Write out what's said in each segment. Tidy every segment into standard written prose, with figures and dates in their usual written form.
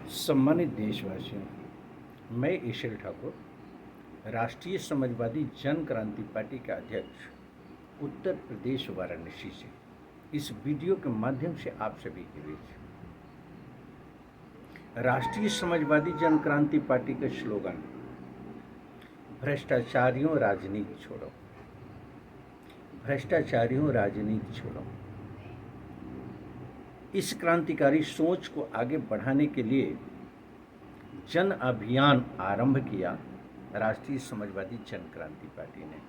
सम्मानित देशवासियों, मैं ईश्वर ठाकुर, राष्ट्रीय समाजवादी जन क्रांति पार्टी का अध्यक्ष, उत्तर प्रदेश वाराणसी से इस वीडियो के माध्यम से आप सभी के बीच राष्ट्रीय समाजवादी जन क्रांति पार्टी का स्लोगन भ्रष्टाचारियों राजनीति छोड़ो, भ्रष्टाचारियों राजनीति छोड़ो। इस क्रांतिकारी सोच को आगे बढ़ाने के लिए जन अभियान आरंभ किया राष्ट्रीय समाजवादी जन क्रांति पार्टी ने।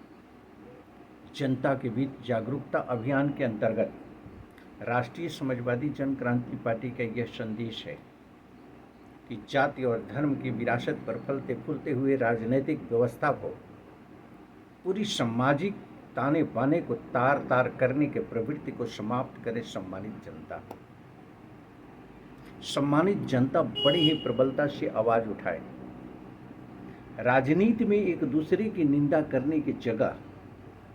जनता के बीच जागरूकता अभियान के अंतर्गत राष्ट्रीय समाजवादी जन क्रांति पार्टी का यह संदेश है कि जाति और धर्म की विरासत पर फलते फूलते हुए राजनीतिक व्यवस्था को, पूरी सामाजिक ताने बाने को तार तार करने के प्रवृत्ति को समाप्त करे सम्मानित जनता। सम्मानित जनता बड़ी ही प्रबलता से आवाज उठाए। राजनीति में एक दूसरे की निंदा करने की जगह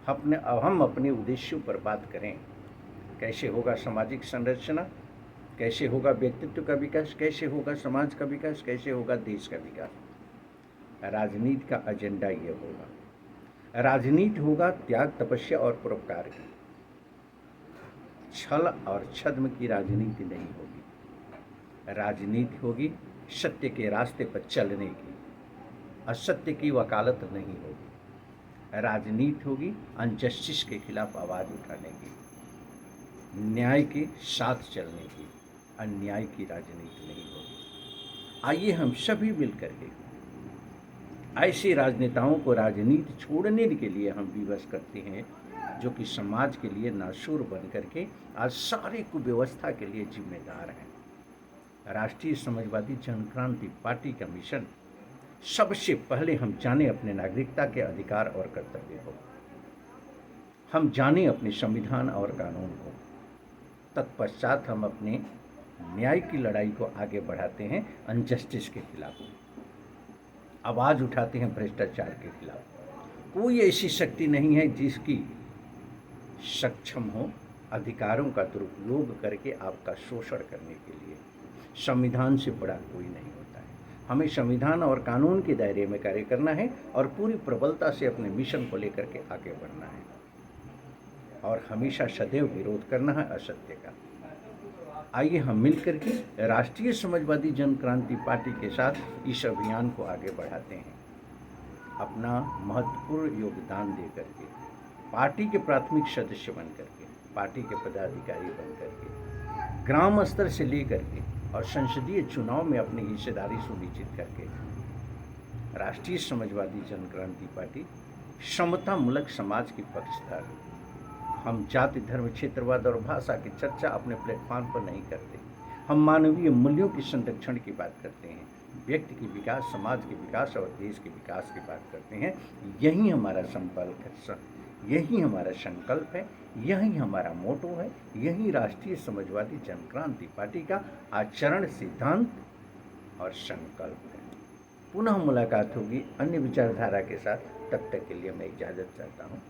हम अपने उद्देश्यों पर बात करें। कैसे होगा सामाजिक संरचना, कैसे होगा व्यक्तित्व का विकास, कैसे होगा समाज का विकास, कैसे होगा देश का विकास। राजनीति का एजेंडा ये होगा। राजनीति होगा त्याग, तपस्या और परोपकार की। छल और छद्म की राजनीति नहीं होगी। राजनीति होगी सत्य के रास्ते पर चलने की, असत्य की वकालत नहीं होगी। राजनीति होगी अनजस्टिस के खिलाफ आवाज उठाने की, न्याय के साथ चलने की। अन्याय की राजनीति नहीं होगी। आइए हम सभी मिलकर के ऐसे राजनेताओं को राजनीति छोड़ने के लिए हम विवश करते हैं जो कि समाज के लिए नासूर बन करके आज सारे कुव्यवस्था के लिए जिम्मेदार हैं। राष्ट्रीय समाजवादी जन क्रांति पार्टी का मिशन सबसे पहले हम जाने अपने नागरिकता के अधिकार और कर्तव्य को, हम जाने अपने संविधान और कानून को। तत्पश्चात हम अपने न्याय की लड़ाई को आगे बढ़ाते हैं, अनजस्टिस के खिलाफ आवाज उठाते हैं, भ्रष्टाचार के खिलाफ। कोई ऐसी शक्ति नहीं है जिसकी सक्षम हो अधिकारों का दुरुपयोग करके आपका शोषण करने के लिए। संविधान से बड़ा कोई नहीं होता है। हमें संविधान और कानून के दायरे में कार्य करना है और पूरी प्रबलता से अपने मिशन को लेकर के आगे बढ़ना है और हमेशा सदैव विरोध करना है असत्य का। आइए हम मिलकर के राष्ट्रीय समाजवादी जन क्रांति पार्टी के साथ इस अभियान को आगे बढ़ाते हैं। अपना महत्वपूर्ण योगदान दे करके, पार्टी के प्राथमिक सदस्य बन करके, पार्टी के पदाधिकारी बन करके, ग्राम स्तर से लेकर के और संसदीय चुनाव में अपनी हिस्सेदारी सुनिश्चित करके राष्ट्रीय समाजवादी जन क्रांति पार्टी समतामूलक समाज की पक्षधर। हम जाति, धर्म, क्षेत्रवाद और भाषा की चर्चा अपने प्लेटफॉर्म पर नहीं करते। हम मानवीय मूल्यों के संरक्षण की बात करते हैं, व्यक्ति की विकास, समाज के विकास और देश के विकास की बात करते हैं। यही हमारा यही हमारा संकल्प है, यही हमारा मोटो है, यही राष्ट्रीय समाजवादी जन क्रांति पार्टी का आचरण, सिद्धांत और संकल्प है। पुनः मुलाकात होगी अन्य विचारधारा के साथ। तब तक के लिए मैं इजाज़त चाहता हूँ।